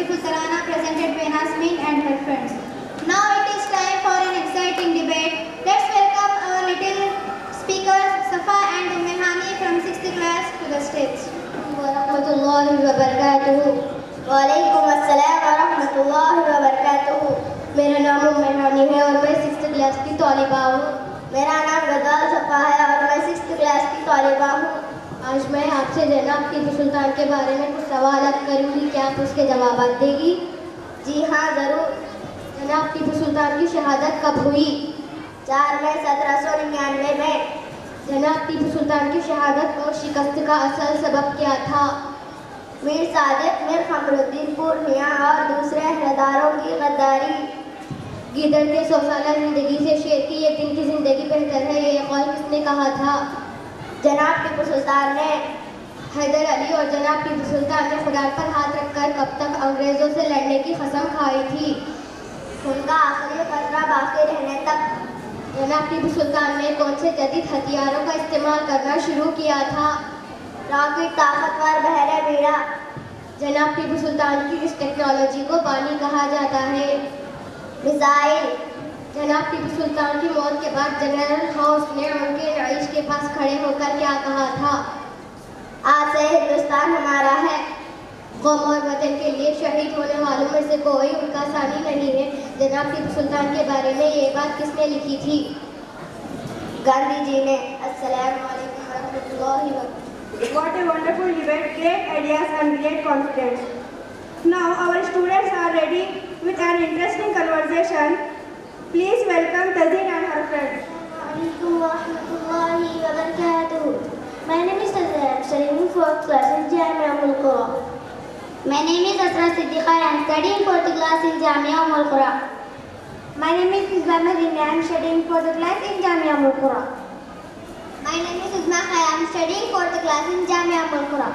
beautiful Tarana presented by Nasmin and her friends. Now it is time for an exciting debate. Let's welcome our little speakers Safa and Ummehani from 6th class to the stage. Warahmatullahi wabarakatuh. वालेकुम अस्सलाम व रहमतुल्लाहि व बरकातुहू। मेरा नाम उम्मेहानी है और मैं 6th क्लास की तालिबा हूँ। मेरा नाम गजाल सफ़ा है और मैं 6th क्लास की तालिबा हूँ। आज मैं आपसे जनाब टीपू सुल्तान के बारे में कुछ सवाल करूँगी, क्या आप उसके जवाब देगी? जी हाँ, ज़रूर। जनाब टीपू सुल्तान की शहादत कब हुई? 4 मई 1799 में। जनाब टीपू सुल्तान की शहादत और शिकस्त का असल सबब क्या था? मीर सादिक, मीर खमरुद्दीन पूर्णिया और दूसरे अहदेदारों की गद्दारी। गीदड़ के 100 साल जिंदगी से शेर की एक दिन की जिंदगी बेहतर है, ये कौल किसने कहा था? जनाब टीपू सुल्तान ने। हैदर अली और जनाब टीपू सुल्तान ने खुदा पर हाथ रखकर कब तक अंग्रेज़ों से लड़ने की कसम खाई थी? उनका आखिरी खतरा बाकी रहने तक। जनाब टीपू सुल्तान ने कौन से जदीद हथियारों का इस्तेमाल करना शुरू किया था? रॉकेट, ताकतवर बहरे बीड़ा। जनाब टीपू सुल्तान की इस टेक्नोलॉजी को बानी कहा जाता है? मिसाइल। जनाब टीपू सुल्तान की मौत के बाद जनरल हाउस ने उनके रईस के पास खड़े होकर क्या कहा था? आज से हिंदुस्तान हमारा है। कौम और वतन के लिए शहीद होने वालों में से कोई उनका सानी नहीं है। जनाब टीपू सुल्तान के बारे में ये बात किसने लिखी थी? गांधी जी ने। अस्सलामु अलैकुम वरहमतुल्लाहि वबरकातुहू। What a wonderful debate, great ideas and great confidence. Now our students are ready with an interesting conversation. Please welcome Tazeen and her friends. Assalamualaikum warahmatullahi wabarakatuh. My name is Tazeen. I am studying in 4th class in Jamia Umm Al-Qura. My name is Asra Siddiqa. I am studying 4th class in Jamia Umm Al-Qura. My name is Isma Madini. I am studying 4th class in Jamia Umm Al-Qura. My name is Uzma Khay. I am studying 4th class in Jamia Umm Al-Qura.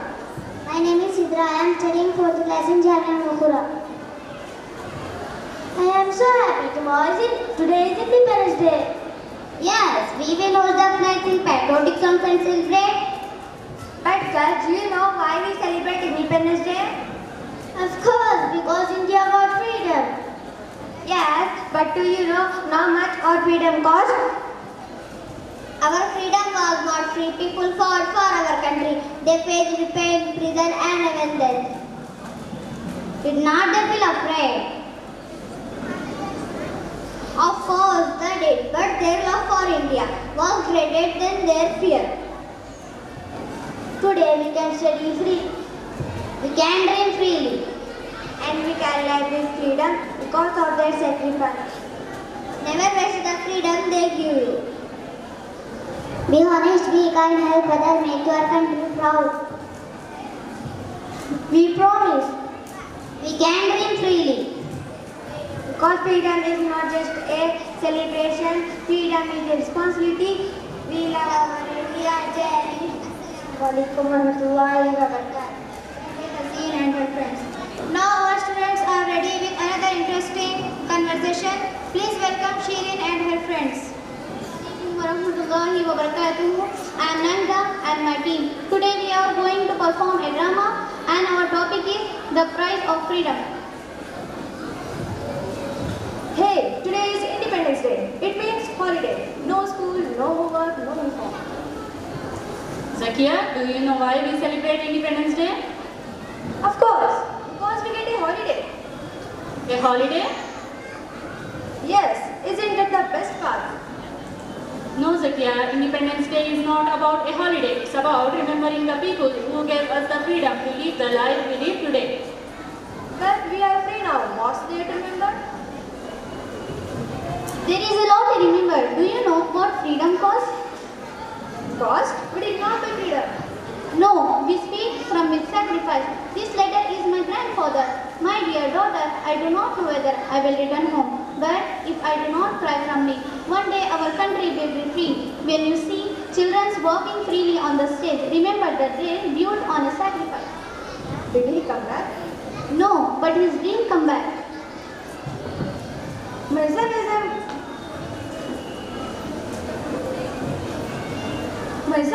My name is Sidra. I am studying 4th class in Jamia Umm Al-Qura. I am so happy. Today is Independence Day. Yes, we will hold the flag, sing patriotic songs and celebrate. But girls, do you know why we celebrate Independence Day? Of course, because India got freedom. Yes, but do you know how much our freedom cost? Our freedom was not free. People fought for our country. They faced pain, prison and even death. Did not they feel afraid? Of course they did, but their love for India was greater than their fear. Today we can study free. We can dream freely. And we can live with freedom because of their sacrifice. Never waste the freedom they give you. Be honest, be kind, help others, make your country proud. We promise. We can dream freely. Because freedom is not just a celebration, freedom is a responsibility. We love our India. Jai Hind. Walaikum warahmatullahi wabarakatuh. Tazeen and her friends. Now our students are ready with another interesting conversation. Please welcome Shirin and her friends. Warahmatullahi wabarakatuh. I am Nanda and my team. Today we are going to perform a drama and our topic is the price of freedom. Hey, today is Independence Day. It means holiday. No school, no homework, no uniform. Zakia, do you know why we celebrate Independence Day? Of course, because we get a holiday. A holiday? Yes, isn't that the best part? No, Zakia, Independence Day is not about a holiday. It's about remembering the people who gave us the freedom to live the life we live today. But we are free now. What's there to remember? There is a lot to remember. Do you know what freedom costs? Cost? We did not buy freedom. No, we speak from with sacrifice. This letter is my grandfather. My dear daughter, I do not know whether I will return home. But if I do not cry from me, one day our country will be free. When you see children walking freely on the stage, remember that they built on a sacrifice. Did he come back? No, but his dream come back. Mirza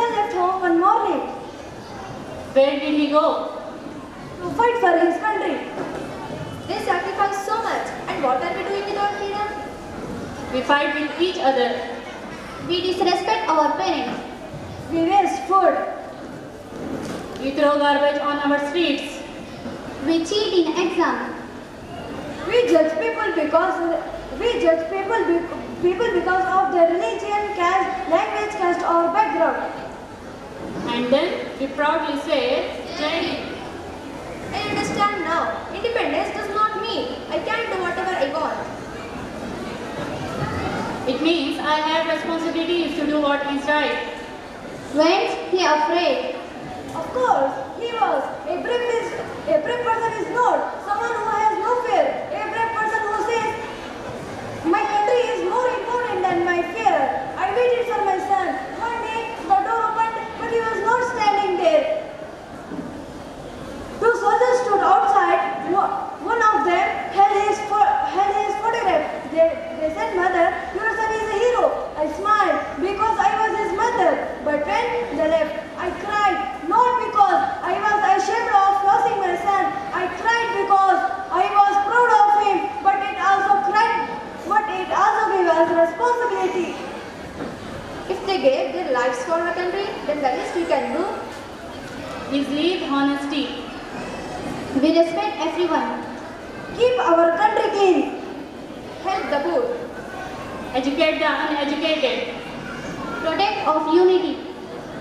left home one morning. Where did he go? To fight for his country. fight with each other. We disrespect our parents. We waste food. We throw garbage on our streets. We cheat in exam. We judge people because of their religion, caste, language, caste, or background. And then we proudly say, Jai Hind. I understand now. Independence does not mean I can do whatever I want. It means I have responsibilities to do what is right. Whence he afraid? Of course, he was. A brave person is not someone who has no fear. A brave person who says, my country is more important than my fear. I waited for my son. One day, the door opened, but he was not standing there. Two soldiers stood outside. One of them held his photograph. They said, Mother, your son is a hero. I smiled because I was his mother. But when they left, I cried. Not because I was ashamed of losing my son. I cried because I was proud of him. But it also gave us responsibility. If they gave their lives for our country, then the least we can do. Is live honesty. We respect everyone. Keep our country clean. Help the poor. Educate the uneducated. Protect of unity.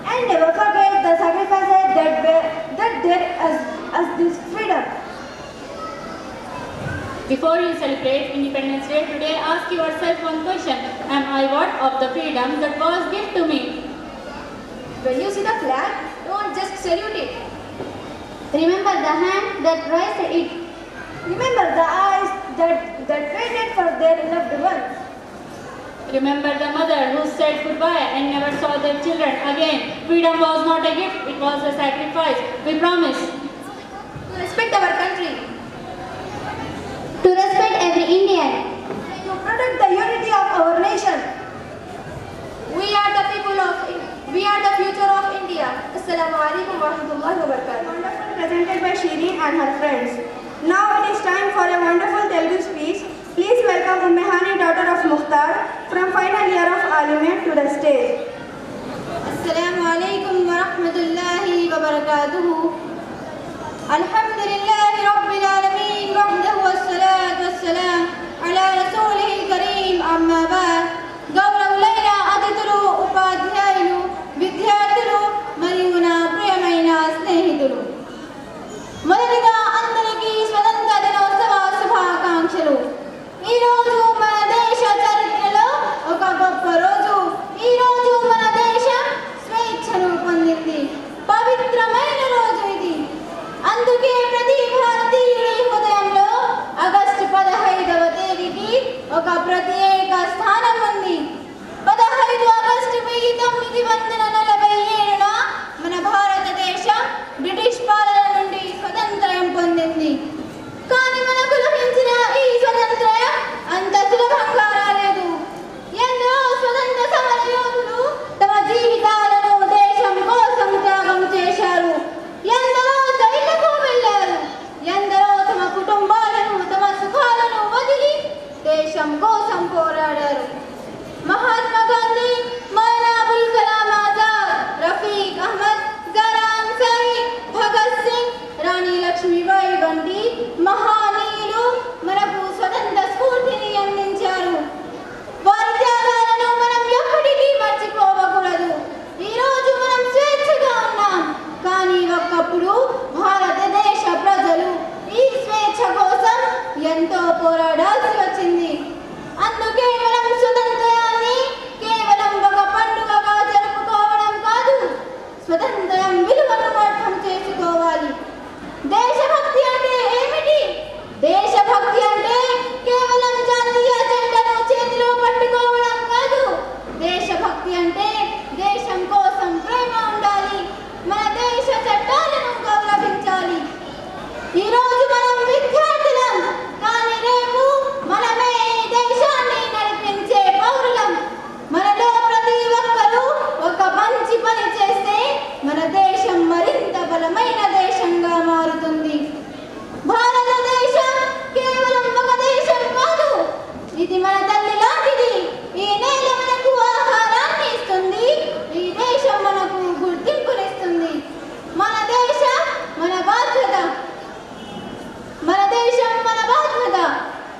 And never forget the sacrifices that there as this freedom. Before you celebrate Independence Day today, ask yourself one question. Am I worth of the freedom that was given to me? When you see the flag, don't just salute it. Remember the hand that raised it. Remember the eyes that waited for their loved ones. Remember the mother who said goodbye and never saw their children again. Freedom was not a gift, it was a sacrifice. We promise. To respect our country. To respect every Indian. To protect the unity of our nation. We are the future of India. Assalamu alaikum wa rahmatullahi wa barakatuh. Wonderful presented by Shireen and her friends. Now it is time for a wonderful Telugu speech. Please welcome Ummehani, daughter of Mukhtar, from final year of Alimet to the stage. Assalamu alaikum wa rahmatullahi wa barakatuh. Alhamdulillahi rabbil alameen wahdahu wassalatu wassalam ala rasulihil kareem amma ba'd. గౌరవులైన అతిథులు, ఉపాధ్యాయులు, విద్యార్థులు మరియు నా ప్రియమైన స్నేహితులు, మొదటిగా అందరికీ స్వతంత్ర దినోత్సవ శుభాకాంక్షలు. ఈరోజు మన దేశ చరిత్రలో ఒక గొప్ప రోజు. ఈరోజు మన దేశం స్వేచ్ఛను పొందింది. పవిత్రమైన రోజు ఇది. అందుకే ప్రతి భారతీయుడి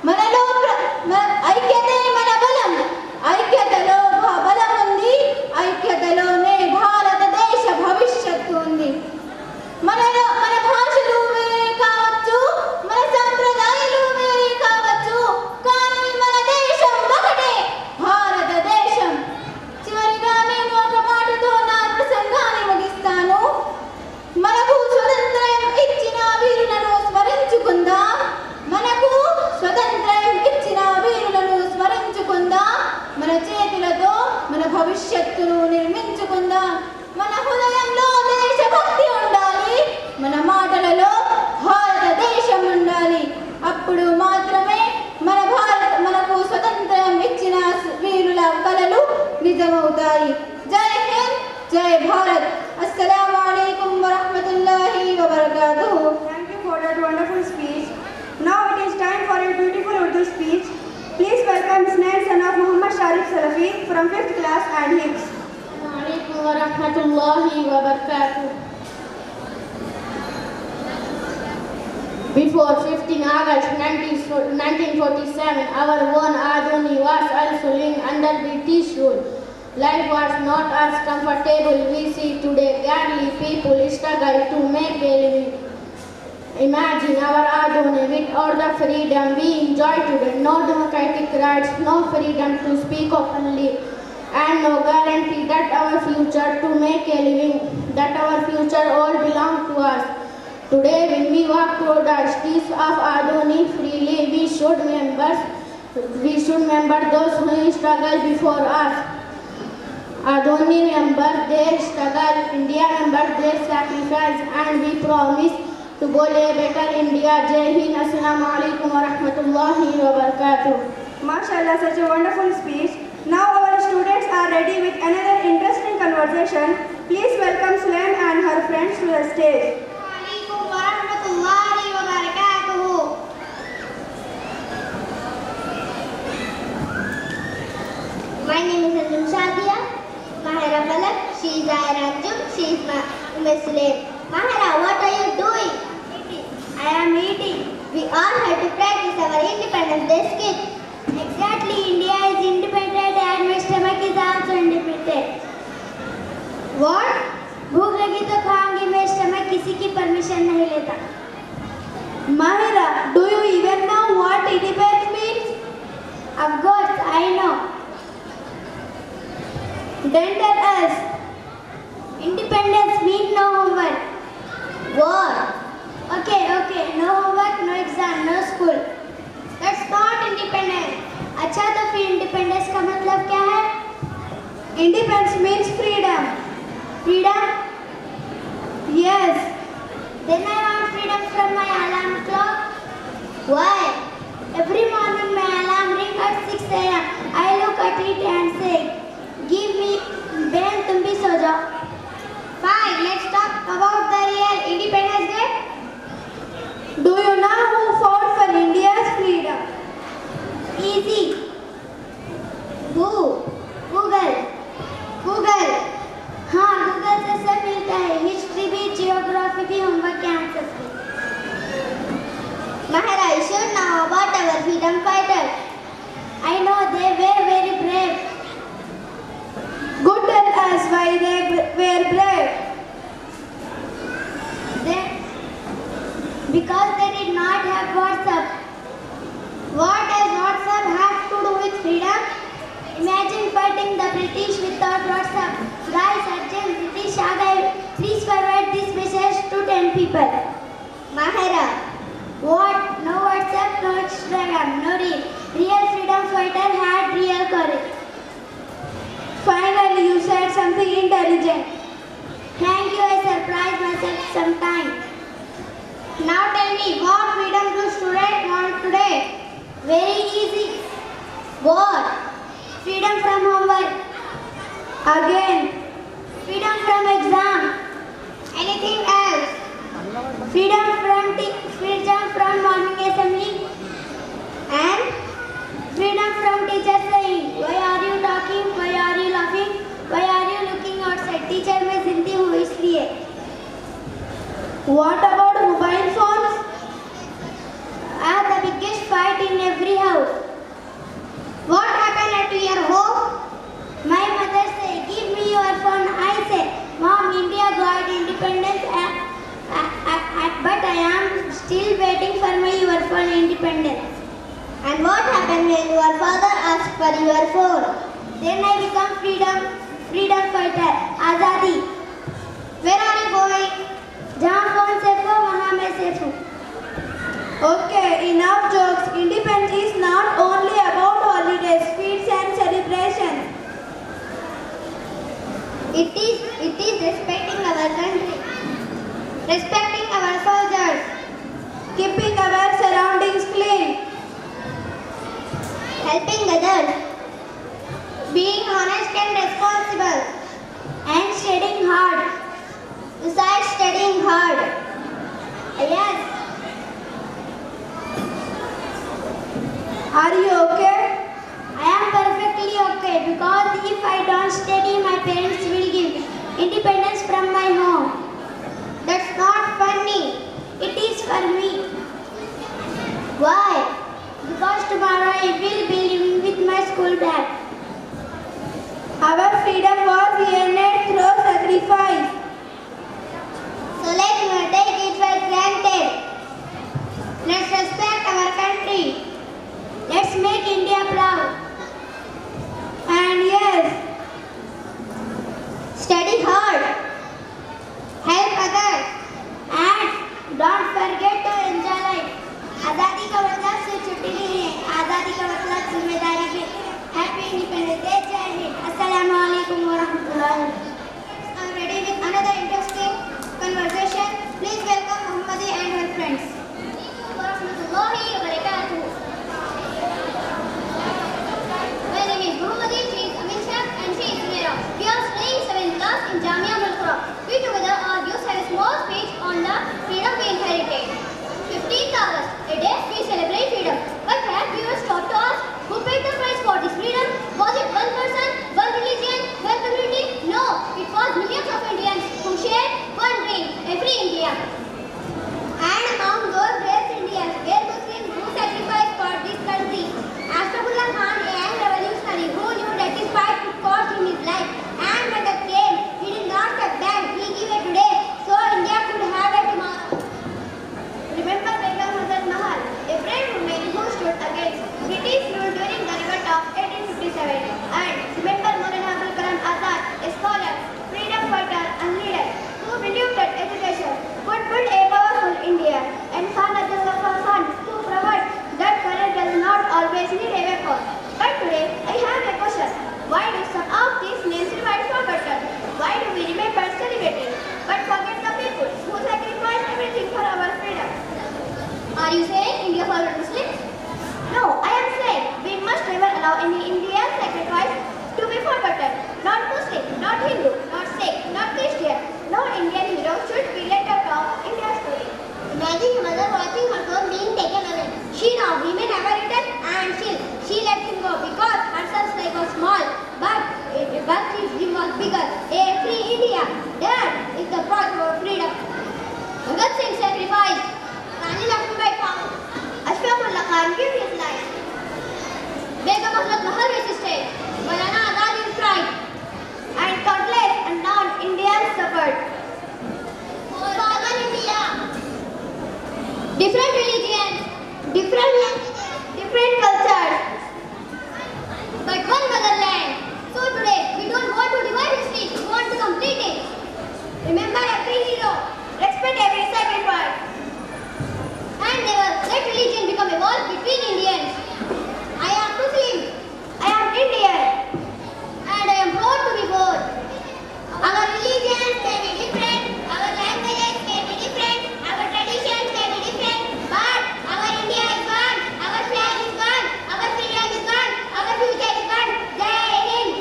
మనలో ఐక్యతే మన బలం, ఐక్యతలో బలం ఉంది, ఐక్యతలోనే భారతదేశ భవిష్యత్తు ఉంది. మన భాషలు వేరే కావచ్చు, మన సంప్రదాయాలు వేరే కావచ్చు, కానీ మన దేశం ఒకటే, భారతదేశం. చివరిగా నేను ఒక మాటతో నా ప్రసంగాన్ని ముగిస్తాను. మనకు స్వతంత్రం ఇచ్చిన వీరులను స్మరించుకుందాం, మనకు స్వతంత్రం ఇచ్చిన వీరులను స్మరించుకుందాం, మన చేతులతో మన భవిష్యత్తును నిర్మించుకుందాం. మన హృదయంలో దేశభక్తి ఉండాలి, మన మాటలలో భారతదేశం ఉండాలి. అప్పుడు మాత్రమే మనకు స్వతంత్రం ఇచ్చిన వీరుల కలలు నిజమవుతాయి. జై హింద్, జై భారత్. అస్సలాము అలైకుం వరహ్మతుల్లాహి వబరకాతుహు. Thank you for that wonderful speech. Now it is time for a beautiful Urdu speech. Please welcome Snail son of Muhammad Sharif Salafi from 5th class and hymns. Assalamualaikum warahmatullahi wabarakatuh. Before 15 August 1947, our own Adoni was also living under British rule. Life was not as comfortable we see today. Gladly people struggle to make a living. Imagine our Adoni with all the freedom we enjoy today. No democratic rights, no freedom to speak openly, and no guarantee that our future to make a living, that our future all belong to us. Today when we walk through the streets of Adoni freely, we should remember those who struggled before us. Adoni remembered their struggle, India remembered their sacrifice, and we promise to build a better India. Jai Hind. Assalamu alaikum wa rahmatullahi wa barakatuh. MashaAllah, such a wonderful speech. Now our students are ready with another interesting conversation. Please welcome Sulaim and her friends to the stage. Assalamualaikum warahmatullahi wabarakatuh. My name is Anjum Shadia. Mahara Palak, she is Zaira Anjum, she is Sulaim. Mahara, what are you doing? I am eating. We all have to practice our Independence Day skit. Exactly, India is independent and my stomach is also independent. What? भूख लगी तो खाऊंगी, मेरा stomach किसी की permission नहीं लेता. Mahira, do you even know what independence means? Of course, I know. Then tell us. Independence means no homework. What? Okay, no homework, no exam, no school. That's not independent. अच्छा तो फिर independence का मतलब क्या है? Independence means freedom. Freedom? Yes. Then I want freedom from my alarm clock. Why? Every morning my alarm rings at 6 a.m. I look at it and say, give me Ben, तुम भी सो जाओ. Fine, let's talk about the real Independence Day. Do you know who fought for India's freedom? Easy. Who? Google. Google. हाँ, Google से सब मिलता है. History भी, geography भी, होमवर्क के आंसर्स भी. Mahara, you should know about our freedom fighters. I know they were very brave. Good, tell us why they were brave. Because they did not have WhatsApp. What does WhatsApp have to do with freedom? Imagine fighting the British without WhatsApp. Guys, urgent British आ गए. Please forward this message to 10 people. Mahara, What? No WhatsApp, no Instagram, no real. Real freedom fighter had real courage. Finally, you said something intelligent. Thank you. I surprised myself sometime. now tell me, what freedom do students want today? Very easy. What? Freedom from homework. Again. Freedom from exam. Anything else? Freedom from morning assembly. And? Freedom from teacher saying, why are you talking? Why are you laughing? Why are you looking outside? Teacher मैं जिंदी हूँ इसलिए. What about mobile phones? The biggest fight in every house. What happened at your home? My mother said, give me your phone. I said, Mom, India got independence, but I am still waiting for your phone independence. And what happened when your father asked for your phone? Then I become freedom fighter, Azadi. Where are you going? Jahan kaun se ko, wahan main safe hu. Okay, enough jokes. Independence is not only about holidays, feasts and celebrations. It is respecting our country, respecting our soldiers, Keeping our surroundings clean. helping others, being honest and responsible, And studying hard. besides studying hard. Yes. Are you okay? I am perfectly okay because if I don't study, my parents will give independence from my home. That's not funny. It is for me Why? because tomorrow I will be living with my school bag. Our freedom was earned through sacrifice. So let's not take it for granted. Let's respect our country. Let's make India proud. And yes, Study hard. Help others. And don't forget to enjoy life. आज़ादी का मतलब सिर्फ छुट्टी नहीं है, आज़ादी का मतलब जिम्मेदारी भी है. Happy independence day. जय हिंद. अस्सलाम वालेकुम व रहमतुल्लाहि. I'm ready with another interesting conversation. Please welcome Muhammadi and her friends. warahmatullahi wabarakatuh. My name is Muhammadi, she is Amin Shah and she is Mera. We are studying 7th class in Jamia Mulkura. We together are used to have a small speech on the freedom we inherited. 15th August, a day we celebrate freedom. But have viewers stopped to ask who paid the price for this freedom? Was it one person, one religion, one community? No, it was millions of Indians who shared one dream, a free India. And among those brave Indians were Muslims who sacrificed for this country. Ashrafullah Khan, a young revolutionary who knew that his fight would cost him his life. And when the came, he did not step back. He gave it today, so India could have it tomorrow. Remember Begum Hazrat Mahal, a brave woman who stood against British rule during the revolt of 1857. And remember Maulana Abul Kalam Azad, a scholar, freedom fighter and leader who believed that education would build a powerful India. And Khan Abdullah Khan, who proved that courage does not always need a weapon. But today, I have a question. Why do some of these names remain forgotten? Why do we remember celebrities but forget the people who sacrificed everything for our freedom? Are you saying India followed Muslims? No, I am saying we must never allow any Indian sacrifice to be forgotten. Not Muslim, not Hindu, not Sikh, not Christian. No Indian hero should be left out of India's story. Imagine a mother watching her son being taken away. She now women never returned and she let him go because her son's leg was small, but his dream was bigger. A free India. That is the path to our freedom. Bhagat Singh sacrificed. Rani Lakshmibai found. Ashrafullah Khan gave his life. Begum Hazrat Mahal resisted. Maulana Azad is pride. And countless unknown Indians suffered. Father India. Different religions, Different languages, different cultures. but one motherland. So today, we don't want to divide history, we want to complete it. Remember every hero. Respect every sacrifice. And never let religion become a wall between Indians. I am Muslim. I am Indian. And I am proud to be both. Our religions may be different. Our languages may be different. Our traditions may be different. But our India is one. Our flag is one. Our freedom is one. Our future is one. Jai Hind.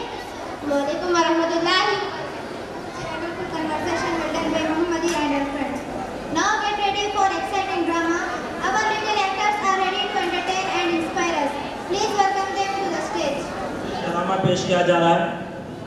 Assalamualaikum warahmatullahi. Wonderful conversation well done by Muhammadi and her friends. Now get ready for exciting drama. Our little actors are ready to entertain and inspire us. Please welcome them to the stage. Drama पेश किया जा रहा है।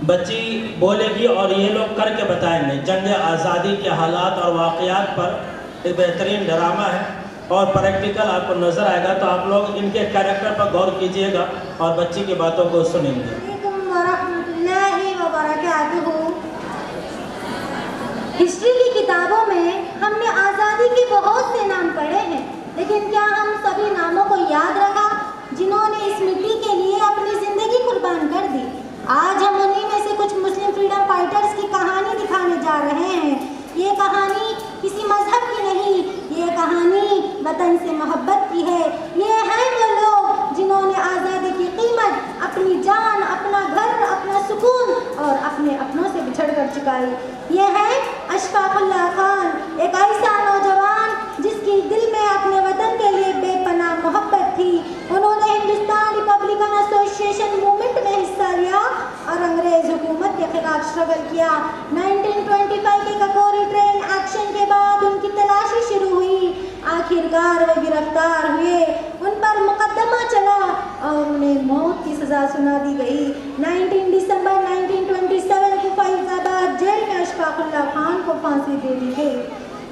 बच्ची बोलेगी और ये लोग करके बताएंगे। जंग आज़ादी के हालात और वाक़यात पर एक बेहतरीन ड्रामा है। اور پریکٹیکل آپ کو نظر آئے گا, تو آپ لوگ ان کے کیریکٹر پر غور کیجیے گا اور بچی کی باتوں کو سنیں گے. علیکم ورحمۃ اللہ وبرکاتہ. ہسٹری کی کتابوں میں ہم نے آزادی کے بہت سے نام پڑھے ہیں, لیکن کیا ہم سبھی ناموں کو یاد رکھا جنہوں نے اس مٹی کے لیے اپنی زندگی قربان کر دی؟ آج ہم انہی میں سے کچھ مسلم فریڈم فائٹرز کی کہانی دکھانے جا رہے ہیں. یہ کہانی کسی مذہب کی نہیں, یہ کہانی وطن سے محبت کی ہے. یہ ہیں وہ لوگ جنہوں نے آزادی کی قیمت اپنی جان, اپنا گھر, اپنا سکون اور اپنے اپنوں سے بچھڑ کر چکائی. یہ ہے اشفاق اللہ خان, ایک ایسا نوجوان جس کی دل میں اپنے وطن کے لیے بے پناہ محبت تھی. انہوں نے ہندوستان ریپبلکن ایسوسیشن موومنٹ میں حصہ لیا اور انگریز حکومت کے خلاف اسٹرگل کیا. 1925 کے ککوری ٹرین ایکشن کے بعد ان کی تلاشی شروع ہوئی. آخرکار وہ گرفتار ہوئے, ان پر مقدمہ چلا اور انہیں موت کی سزا سنا دی گئی. 19 دسمبر 1927 کو فیض آباد جیل میں اشفاق اللہ خان کو پھانسی دے دی گئی.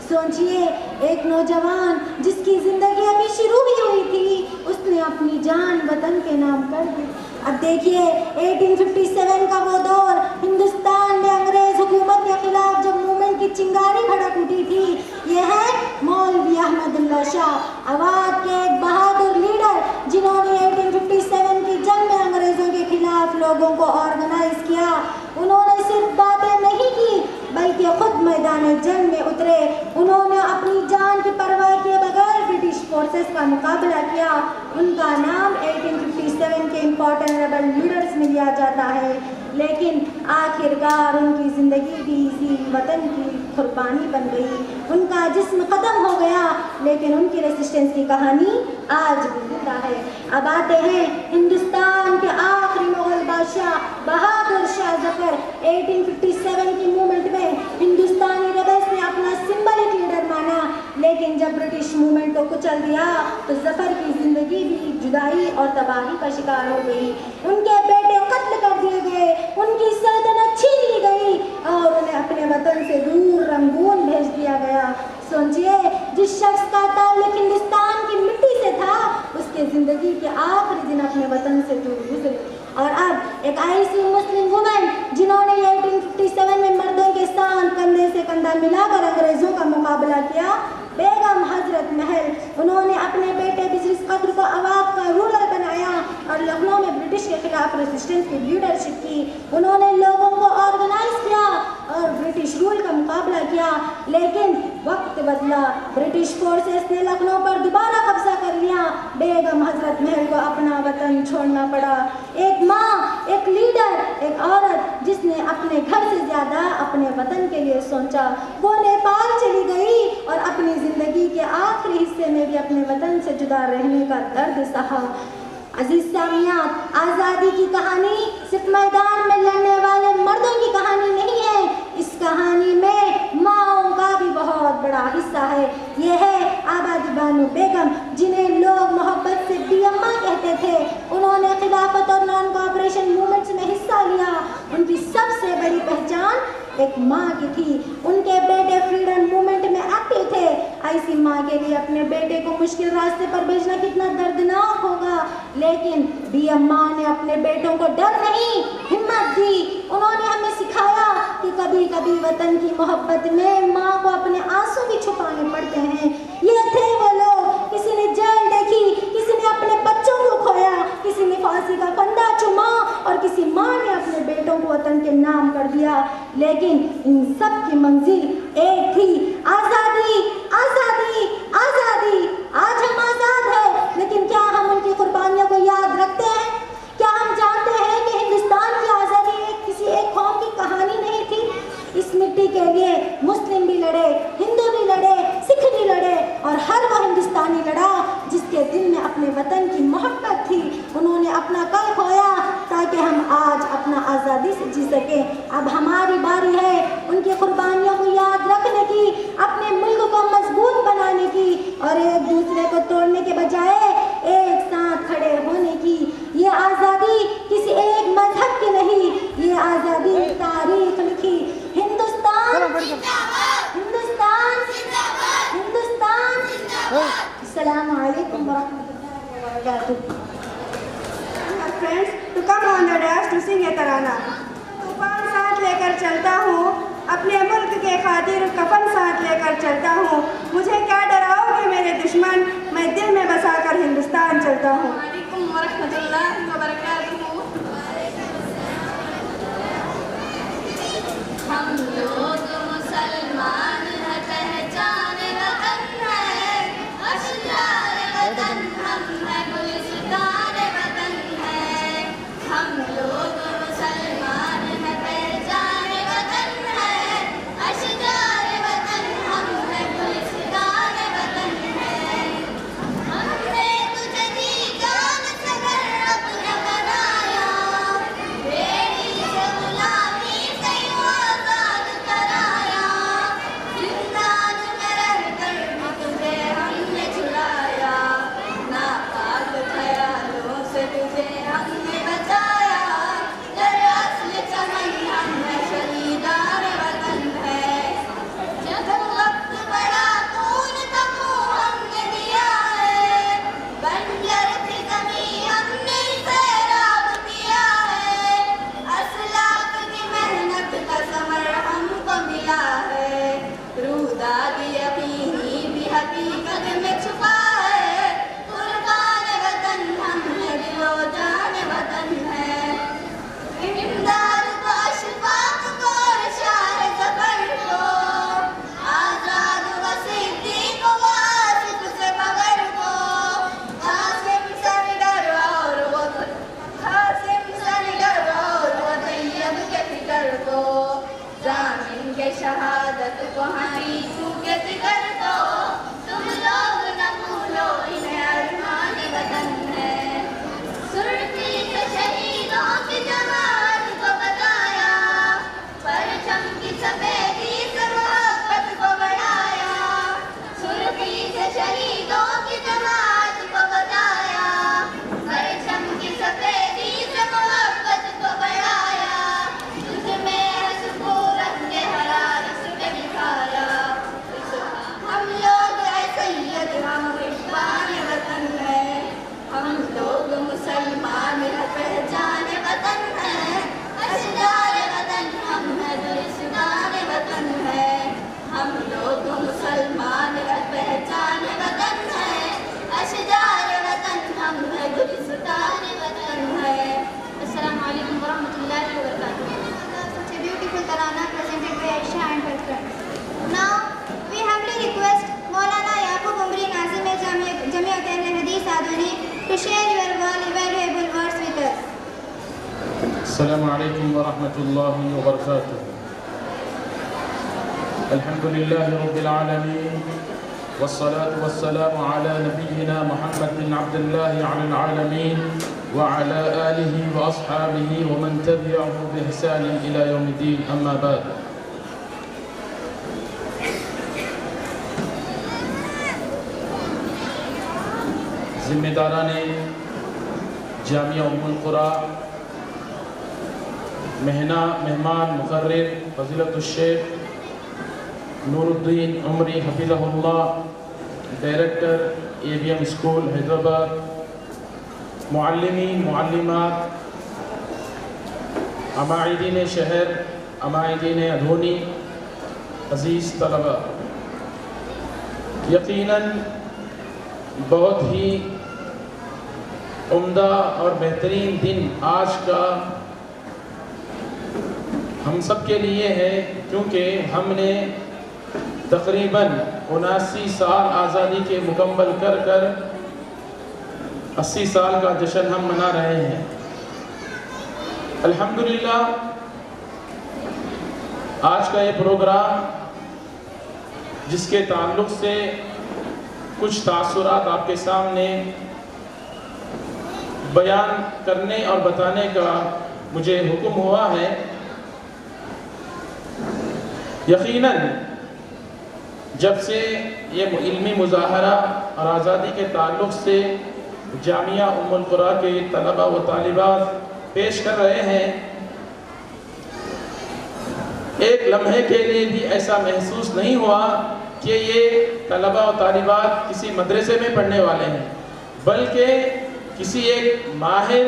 سوچئے, ایک نوجوان جس کی زندگی ابھی شروع ہی ہوئی تھی, اس نے اپنی جان وطن کے نام کر دی. اب دیکھیے 1857 کا وہ دور, ہندوستان میں انگریز حکومت کے خلاف جب موومنٹ کی چنگاری بھڑک اٹھی تھی. یہ ہے مولوی احمد اللہ شاہ, آباد کے ایک بہادر لیڈر جنہوں نے 1857 کی جنگ میں انگریزوں کے خلاف لوگوں کو آرگنائز کیا. انہوں نے صرف باتیں نہیں کی بلکہ خود میدان جنگ میں اترے. انہوں نے اپنی جان کی پرواہ کیے بغیر برٹش فورسز کا مقابلہ کیا. ان کا نام 1857 کے امپورٹنٹ ریبل لیڈرز میں لیا جاتا ہے, لیکن آخرکار ان کی زندگی بھی اسی وطن کی قربانی بن گئی. ان کا جسم ختم ہو گیا, لیکن ان کی ریسسٹنس کی کہانی آج بھی زندہ ہے. اب آتے ہیں ہندوستان کے آخری مغل بادشاہ بہادر شاہ ظفر. 1857 کی موومنٹ میں ہندوستانی ریبلز نے اپنا سمبلک لیڈر مانا, لیکن جب برٹش موومنٹ کو کچل دیا تو ظفر کی زندگی بھی جدائی اور تباہی کا شکار ہو گئی. ان کے بیٹے قتل کر دیے گئے, ان کی سلطنت چھین لی گئی اور انہیں اپنے وطن سے دور رنگون بھیج دیا گیا. سوچئے, جس شخص کا تعلق ہندوستان کی مٹی سے تھا, اس کے زندگی کے آخری دن اپنے وطن سے دور گزرے. اور اب ایک ایسی مسلم وومن جنہوں نے 1857 میں مردوں کے ساتھ کندھے سے کندھا ملا کر انگریزوں کا مقابلہ کیا, بیگم حضرت محل. انہوں نے اپنے بیٹے بزرس قدر کو عوام کا رولر بنایا اور لکھنؤ میں برٹش کے خلاف ریزسٹنس کی لیڈرشپ کی. انہوں نے لوگوں کو آرگنائز کیا اور برٹش رول کا مقابلہ کیا, لیکن وقت بدلا. برٹش فورسز نے لکھنؤ پر دوبارہ قبضہ کر لیا. بیگم حضرت محل کو اپنا وطن چھوڑنا پڑا. ایک ماں, ایک لیڈر, ایک عورت جس نے اپنے گھر سے زیادہ اپنے وطن کے لیے سوچا, وہ نیپال چلی گئی اور اپنی زندگی کے آخری حصے میں بھی اپنے وطن سے جدا رہنے کا درد سہا. عزیز سامعین, آزادی کی کہانی صرف میدان میں لڑنے والے مردوں کی کہانی نہیں ہے, اس کہانی میں ماؤں کا بھی بہت بڑا حصہ ہے. یہ ہے آبادی بانو بیگم, جنہیں لوگ محبت سے بی اماں کہتے تھے. انہوں نے خلافت اور نان کوآپریشن موومنٹس میں حصہ لیا. ان کی سب سے بڑی پہچان ایک ماں کی تھی. ان کے بیٹے فریڈم موومنٹ میں ایکٹیو تھے. ایسی ماں کے لیے اپنے بیٹے کو مشکل راستے پر بھیجنا کتنا دردناک ہوگا, لیکن بی اماں نے اپنے بیٹوں کو ڈر نہیں, ہمت دی. انہوں نے ہمیں سکھایا کہ کبھی کبھی وطن کی محبت میں ماں کو اپنے آنسو بھی چھپانے پڑتے ہیں. یہ تھے وہ لوگ, کسی نے جیل دیکھی, کسی نے اپنے بچوں کو کھویا, کسی نے پھانسی کا پھندا چوما اور کسی ماں نے اپنے بیٹوں کو وطن کے نام کر دیا, لیکن ان سب کی منزل ایک تھی, آزادی, آزادی, آزادی. آج ہم آزاد ہیں, لیکن کیا ہم ان کی قربانیوں کو یاد رکھتے ہیں؟ کیا ہم جانتے ہیں کہ ہندوستان کی آزادی کسی ایک قوم کی کہانی نہیں تھی؟ اس مٹی کے لیے مسلم بھی لڑے, ہندو بھی لڑے, سکھ بھی لڑے, اور ہر وہ ہندوستانی لڑا جس کے دل میں اپنے وطن کی محبت تھی. انہوں نے اپنا کل کھویا تاکہ ہم آج اپنا آزادی سے جی سکیں. اب ہماری باری ہے ان کی قربانیوں کو یاد رکھنے کی, اپنے ملک کو مضبوط بنانے کی, اور ایک دوسرے کو توڑنے کے بجائے ایک ساتھ کھڑے ہونے کی. یہ آزادی کسی ایک مذہب کی نہیں, یہ آزادی تاریخ لکھی. Hindustan, Hindustan, Hindustan. alaikum wa rahmatullahi wa barakatuh. Friends, to come on the dash to sing a tarana. तूफान साथ लेकर चलता हूँ, अपने मुल्क के खातिर कफन साथ लेकर चलता हूँ. मुझे क्या डराओगे मेरे दुश्मन, मैं दिल में बसा कर हिंदुस्तान चलता हूँ. वालेकुम वरहमतुल्लाहि वबरकातुहू. हम लोग मुसलमान हैं, पहचान वतन है, अशजारे वतन हम हैं, गुलिस्तान वतन है. हम लोग मुसलमान हैं, पहचान वतन है, अशजारे वतन हम हैं, गुलिस्तान वतन है. हमने तुझे दी जान से घर अपना बनाया, बेड़ी से गुलामी से यूं आजाद कराया. जिंदान में रहकर भी तुझे हमने छुड़ाया, नापाक ख्यालों से तुझे हमने बचाया. दरअसल चमन हम हैं, शहीदान वतन है. जब वक्त बड़ा खून का मुँह हमने दिया है, बंजर थी ज़मीं हमने सैराब किया है. असलाफ की मेहनत का समर हमको मिला है, रूदाद यकीनी भी हकीकत में छुपा है. कुर्बान वतन हम हैं, दिलो जान वतन है. इमदाद को अशफाक को और शाह ज़फर को, आज़ाद व सिद्दीक़ को आसिफ से बगर को, कासिम सरगर और वो तैयब के फिकर को, जामिन के शहादत को, हनीफों के जिगर को. तुम लोग न भूलो इन्हें, अरमान वतन है. सुर्खी से शहीदों की जमात को बताया, परचम की सफेदी से मोहब्बत को बढ़ाया. सुर्खी से शहीदों की जमात को बताया, परचम की सफेदी से मोहब्बत को बढ़ाया. तुझमें है सुकूनत के हरारत में दिखाया. हम लोग है सैयद, हम इब्बान वतन है. हम लोग मुसलमान हैं, पहचान वतन है, अशजार वतन हम हैं, गुलिस्तान वतन है. हम लोग मुसलमान हैं, पहचान वतन है, अशजार वतन हम हैं, गुलिस्तान वतन है. अस्सलाम वालेकुम वरहमतुल्लाहि वबरकातुहू. Such a beautiful tarana presented by Aisha and her friends. Now, we humbly request Maulana Yaqub Umri Nazim Jamiat al-Hadith Aduni to share your valuable words with us. السلام عليكم ورحمة الله وبركاته. الحمد لله رب العالمين، والصلاة والسلام على نبينا محمد بن عبد الله على العالمين وعلى آله وأصحابه ومن تبعه بإحسان إلى يوم الدين. أما بعد، ذمہ داران جامعہ ام القریٰ، مہمان مقرر فضیلت الشیخ نور الدین عمری حفظہ اللہ، ڈائریکٹر ABM اسکول حیدرآباد، معلمین معلمات، عمائدین شہر، عمائدین ادھونی، عزیز طلبہ، یقیناً بہت ہی عمدہ اور بہترین دن آج کا ہم سب کے لیے ہے، کیونکہ ہم نے تقریباً 79 سال آزادی کے مکمل کر 80 سال کا جشن ہم منا رہے ہیں. الحمدللہ آج کا یہ پروگرام جس کے تعلق سے کچھ تاثرات آپ کے سامنے بیان کرنے اور بتانے کا مجھے حکم ہوا ہے. یقیناً جب سے یہ علمی مظاہرہ اور آزادی کے تعلق سے جامعہ ام القریٰ کے طلبہ و طالبات پیش کر رہے ہیں، ایک لمحے کے لیے بھی ایسا محسوس نہیں ہوا کہ یہ طلبہ و طالبات کسی مدرسے میں پڑھنے والے ہیں. بلکہ کسی ایک ماہر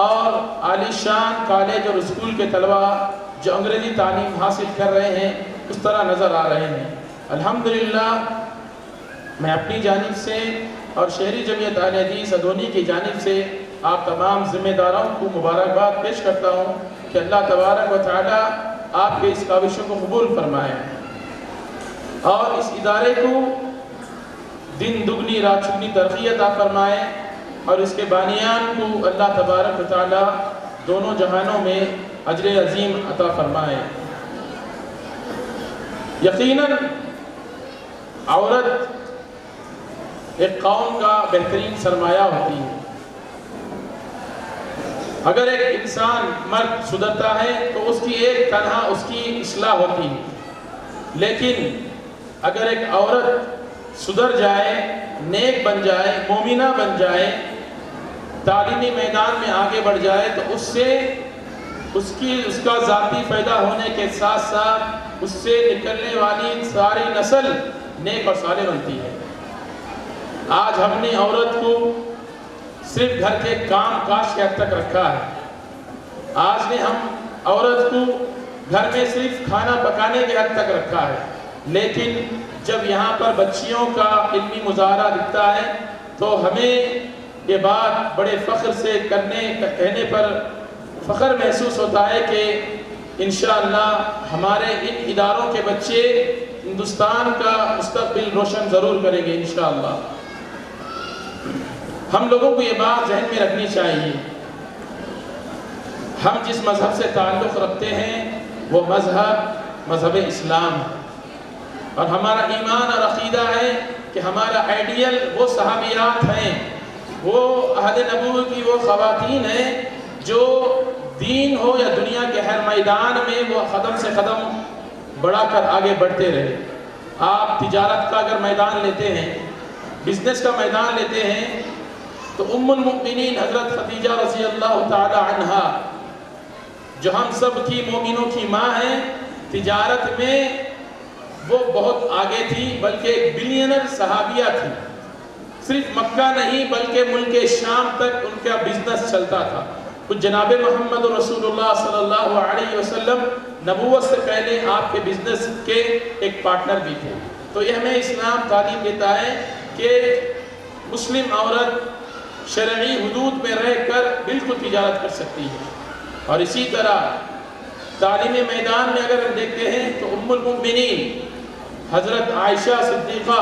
اور عالی شان کالج اور اسکول کے طلباء جو انگریزی تعلیم حاصل کر رہے ہیں اس طرح نظر آ رہے ہیں۔ الحمدللہ میں اپنی جانب سے اور شہری جمعیت اہل حدیث ادونی کی جانب سے آپ تمام ذمہ داروں کو مبارکباد پیش کرتا ہوں کہ اللہ تبارک و تعالی آپ کے اس کاوشوں کو قبول فرمائے اور اس ادارے کو دن دگنی رات چگنی ترقی عطا فرمائے اور اس کے بانیان کو اللہ تبارک و تعالی دونوں جہانوں میں اجر عظیم عطا فرمائے۔ یقیناً عورت ایک قوم کا بہترین سرمایہ ہوتی ہے۔ اگر ایک انسان مرد سدھرتا ہے تو اس کی ایک تنہا اس کی اصلاح ہوتی ہے، لیکن اگر ایک عورت سدھر جائے، نیک بن جائے، مومنہ بن جائے، تعلیمی میدان میں آگے بڑھ جائے تو اس کا ذاتی فائدہ ہونے کے ساتھ ساتھ اس سے نکلنے والی ساری نسل نیک اور صالح بنتی ہے۔ آج ہم نے عورت کو صرف گھر کے کام کاج کے حد تک رکھا ہے۔ آج نے ہم عورت کو گھر میں صرف کھانا پکانے کے حد تک رکھا ہے، لیکن جب یہاں پر بچیوں کا علمی مظاہرہ دکھتا ہے تو ہمیں یہ بات بڑے فخر سے کہنے پر فخر محسوس ہوتا ہے کہ انشاءاللہ ہمارے ان اداروں کے بچے ہندوستان کا مستقبل روشن ضرور کریں گے انشاءاللہ۔ ہم لوگوں کو یہ بات ذہن میں رکھنی چاہیے، ہم جس مذہب سے تعلق رکھتے ہیں وہ مذہب اسلام ہے، اور ہمارا ایمان اور عقیدہ ہے کہ ہمارا آئیڈیل وہ صحابیات ہیں، وہ عہد نبوت کی وہ خواتین ہیں جو دین ہو یا دنیا کے ہر میدان میں وہ قدم سے قدم بڑھا کر آگے بڑھتے رہے۔ آپ تجارت کا اگر میدان لیتے ہیں، بزنس کا میدان لیتے ہیں تو ام المؤمنین حضرت خدیجہ رضی اللہ تعالی عنہا جو ہم سب کی مومنوں کی ماں ہیں، تجارت میں وہ بہت آگے تھی، بلکہ ایک بلینر صحابیہ تھی۔ صرف مکہ نہیں بلکہ ملک شام تک ان کا بزنس چلتا تھا۔ کچھ جناب محمد رسول اللہ صلی اللہ علیہ وسلم نبوت سے پہلے آپ کے بزنس کے ایک پارٹنر بھی تھے۔ تو یہ ہمیں اسلام تعلیم دیتا ہے کہ مسلم عورت شرعی حدود میں رہ کر بالکل تجارت کر سکتی ہے۔ اور اسی طرح تعلیمی میدان میں اگر ہم دیکھتے ہیں تو ام المؤمنین حضرت عائشہ صدیقہ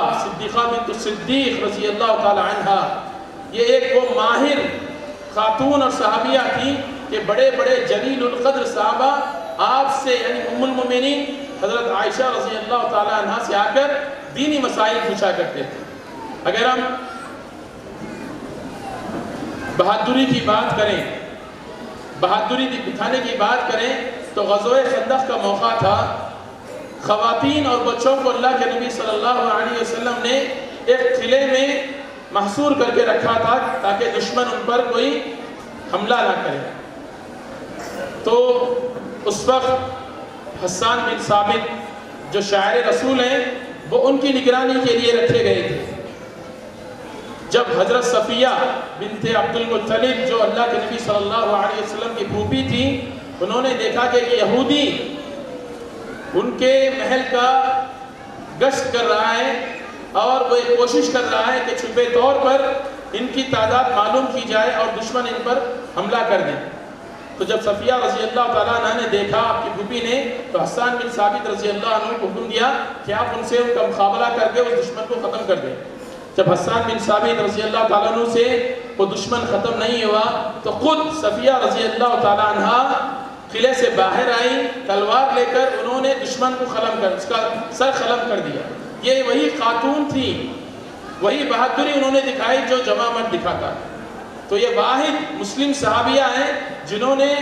بنت الصدیق رضی اللہ تعالی عنہ، یہ ایک وہ ماہر خاتون اور صحابیہ تھی کہ بڑے بڑے جلیل القدر صحابہ آپ سے یعنی ام المؤمنین حضرت عائشہ رضی اللہ تعالی عنہ سے آ کر دینی مسائل پوچھا کرتے تھے۔ اگر ہم بہادری کی بات کریں، بہادری دکھانے کی بات کریں تو غزوہ خندق کا موقع تھا۔ خواتین اور بچوں کو اللہ کے نبی صلی اللہ علیہ وسلم نے ایک قلعے میں محصور کر کے رکھا تھا تاکہ دشمن ان پر کوئی حملہ نہ کرے۔ تو اس وقت حسان بن ثابت جو شاعر رسول ہیں وہ ان کی نگرانی کے لیے رکھے گئے تھے۔ جب حضرت صفیہ بنت عبد المطلب جو اللہ کے نبی صلی اللہ علیہ وسلم کی پھوپھی تھی، انہوں نے دیکھا کہ یہ یہودی ان کے محل کا گشت کر رہا ہے اور وہ ایک کوشش کر رہا ہے کہ چھپے طور پر ان کی تعداد معلوم کی جائے اور دشمن ان پر حملہ کر دیں۔ تو جب صفیہ رضی اللہ تعالیٰ عنہ نے دیکھا آپ کی پھوپھی نے، تو حسان بن ثابت رضی اللہ عنہ کو حکم دیا کہ آپ ان سے ان کا مقابلہ کر کے اس دشمن کو ختم کر دیں۔ جب حسان بن ثابت رضی اللہ تعالیٰ عنہ سے وہ دشمن ختم نہیں ہوا تو خود صفیہ رضی اللہ تعالیٰ عنہ قلعے سے باہر آئی، تلوار لے کر انہوں نے دشمن کو اس کا سر قلم کر دیا۔ یہ وہی خاتون تھی، وہی بہادری انہوں نے دکھائی جو جوان مرد دکھاتا ہے۔ تو یہ واحد مسلم صحابیہ ہیں جنہوں نے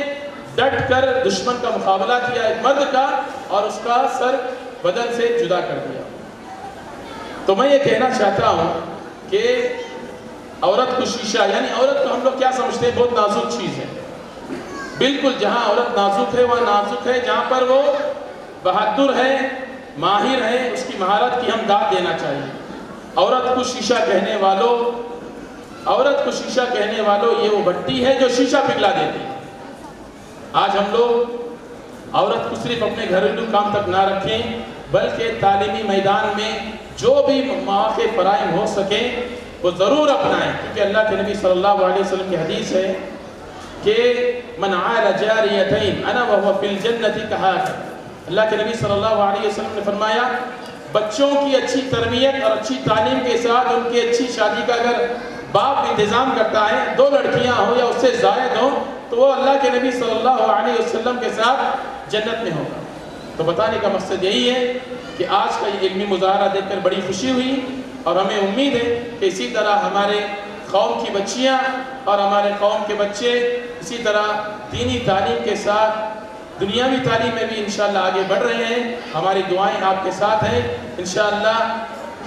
ڈٹ کر دشمن کا مقابلہ کیا ایک مرد کا اور اس کا سر بدن سے جدا کر دیا۔ تو میں یہ کہنا چاہتا ہوں کہ عورت کو شیشہ، یعنی عورت کو ہم لوگ کیا سمجھتے ہیں، بہت نازک چیز ہے۔ بالکل جہاں عورت نازک ہے وہ نازک ہے، جہاں پر وہ بہادر ہے، ماہر ہے، اس کی مہارت کی ہم داد دینا چاہیے۔ عورت کو شیشہ کہنے والوں عورت کو شیشہ کہنے والوں، یہ وہ بھٹی ہے جو شیشہ پگھلا دیتی ہے۔ آج ہم لوگ عورت کو صرف اپنے گھریلو کام تک نہ رکھیں، بلکہ تعلیمی میدان میں جو بھی مواقع فراہم ہو سکیں وہ ضرور اپنائیں، کیونکہ اللہ کے نبی صلی اللہ علیہ وسلم کی حدیث ہے کہ من عال جاریتین انا وهو فی الجنۃ کہاک۔ اللہ کے نبی صلی اللہ علیہ وسلم نے فرمایا بچوں کی اچھی تربیت اور اچھی تعلیم کے ساتھ ان کی اچھی شادی کا اگر باپ انتظام کرتا ہے، 2 لڑکیاں ہوں یا اس سے زائد ہوں، تو وہ اللہ کے نبی صلی اللہ علیہ وسلم کے ساتھ جنت میں ہوگا۔ تو بتانے کا مقصد یہی ہے کہ آج کا یہ علمی مظاہرہ دیکھ کر بڑی خوشی ہوئی، اور ہمیں امید ہے کہ اسی طرح ہمارے قوم کی بچیاں اور ہمارے قوم کے بچے اسی طرح دینی تعلیم کے ساتھ دنیاوی تعلیم میں بھی انشاءاللہ آگے بڑھ رہے ہیں۔ ہماری دعائیں آپ کے ساتھ ہیں انشاءاللہ۔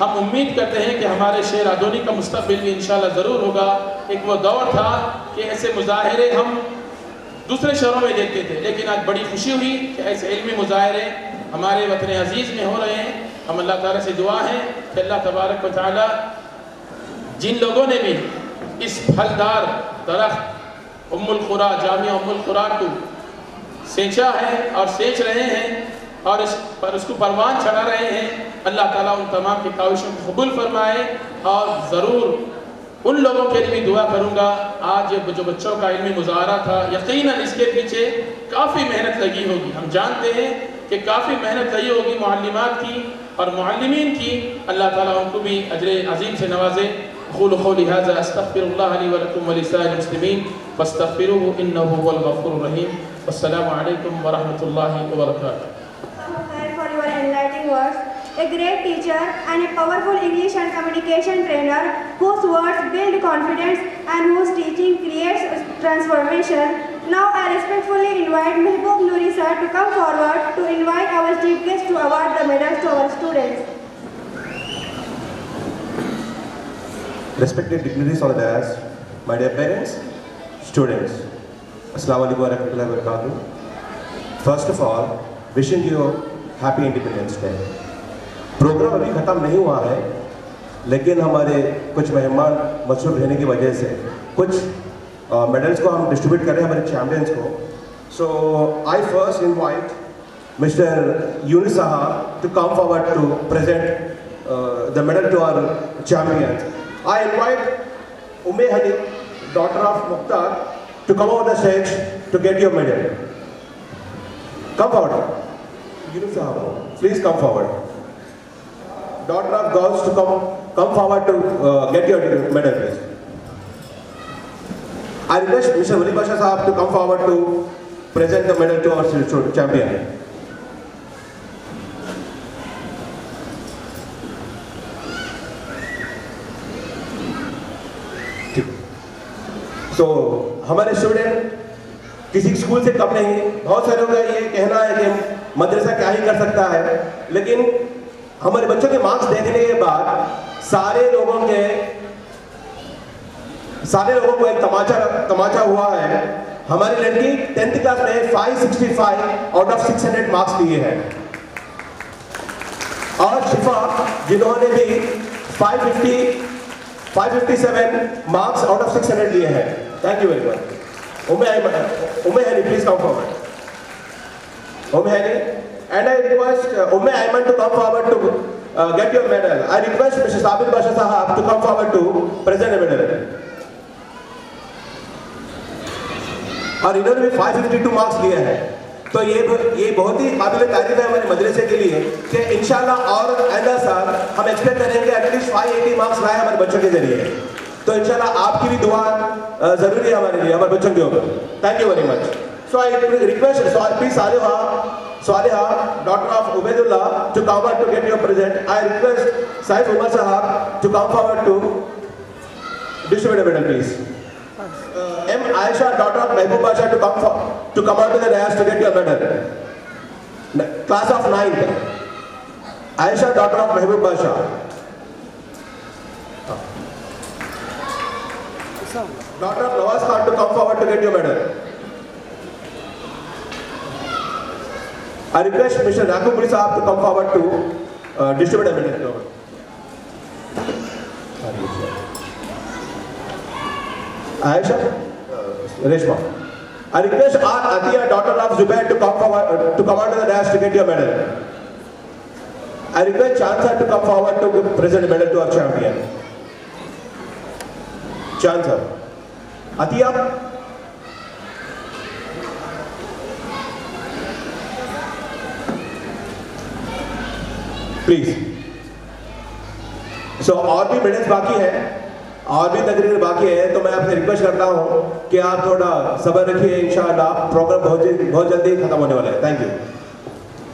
ہم امید کرتے ہیں کہ ہمارے شہر آدونی کا مستقبل بھی انشاءاللہ ضرور ہوگا۔ ایک وہ دور تھا کہ ایسے مظاہرے ہم دوسرے شہروں میں دیکھتے تھے، لیکن آج بڑی خوشی ہوئی کہ ایسے علمی مظاہرے ہمارے وطن عزیز میں ہو رہے ہیں۔ ہم اللہ تعالیٰ سے دعا ہے کہ اللہ تبارک و تعالیٰ جن لوگوں نے بھی اس پھلدار درخت ام القریٰ جامعہ ام القریٰ کو سینچا ہے اور سینچ رہے ہیں اور اس کو پروان چڑھا رہے ہیں، اللہ تعالیٰ ان تمام کی کاوشوں کو قبول فرمائے۔ اور ضرور ان لوگوں کے لیے بھی دعا کروں گا۔ آج جو بچوں کا علمی مظاہرہ تھا، یقیناً اس کے پیچھے کافی محنت لگی ہوگی، ہم جانتے ہیں کہ کافی محنت لگی ہوگی معلمات کی اور معلمین کی۔ اللہ تعالیٰ ان کو بھی اجر عظیم سے نوازے۔ اقول قولی ھذا استغفر اللہ لی ولکم ولسائر المسلمین فاستغفروہ انہ هو الغفور الرحیم۔ والسلام علیکم ورحمۃ اللہ وبرکاتہ۔ For your enlightening words, a great teacher and a powerful English and communication trainer whose words build confidence and whose teaching creates transformation. Now I respectfully invite Mehboob Noori sir to come forward to invite our chief guest to award the medals to our students. Respected dignitaries on the dais, my dear parents, students, Assalamu alaikum wa rahmatullahi wa barakatuh. First of all, wishing you happy Independence Day. Programme अभी ख़त्म नहीं हुआ है, लेकिन हमारे कुछ मेहमान मशहूर रहने की वजह से कुछ मेडल्स को हम डिस्ट्रीब्यूट कर रहे हैं हमारे चैम्पियंस को। So I first invite mister Younis sahab to come forward to present the medal to our champions. I invite Umme Hani, daughter of Mukhtar, to come over the stage to get your medal. Come forward. Yunus Sahab, please come forward. Daughter of Gauss to come forward to get your medal, please. I request Mr. Wali Basha Sahab to come forward to present the medal to our champion. तो हमारे student किसी school से कम नहीं। बहुत सारे लोगों का ये कहना है कि मदरसा क्या ही कर सकता है, लेकिन हमारे बच्चों के मार्क्स देखने के बाद सारे लोगों को एक तमाचा हुआ है। हमारी लड़की 10th क्लास में 565 आउट ऑफ 600 मार्क्स लिए हैं, और शिफा जिन्होंने भी 557 मार्क्स आउट ऑफ 600 लिए हैं। Thank you very much. Umme Hani, please come forward. Umme Hani, and I request Umme Ayman to come forward to get your medal. I request Mr. Sabir Basha Sahab to come forward to present a medal. और इन्होंने भी 552 marks लिए हैं, तो ये बहुत ही काबिल तारीफ है हमारे मदरसे के लिए कि इंशाल्लाह और आइंदा साल हम एक्सपेक्ट करेंगे एटलीस्ट 580 मार्क्स लाए हमारे बच्चों के जरिए। तो इंशाल्लाह आपकी भी दुआ ज़रूरी है हमारे लिए, हमारे बच्चों के ऊपर। Thank you very much. So I request P सालिहा daughter of Ubaidullah to come forward to get your present. I request Saif Umar Sahab to come forward to distribute a medal, please. M. Aisha, daughter of Mehboob Basha, to come out to the dais to get your medal. Class of 9th. Aisha, daughter of Mehboob Basha. Daughter of Nawaz Khan, to come forward to get your medal. I request Mr. Rakub Puri Sahab to come forward to distribute a medal. Aisha, Reshma. I request Atiya, daughter of Zubair, to come forward, to come onto the dash to get your medal. I request Chansar to come forward to present a medal to our champion. Chansar. Atiya. Please. So और भी medals बाकी हैं, और भी तकरीर बाकी है, तो मैं आपसे रिक्वेस्ट करता हूँ कि आप थोड़ा सब्र रखिए, इंशाअल्लाह प्रोग्राम बहुत जल्दी खत्म होने वाला है. Thank you.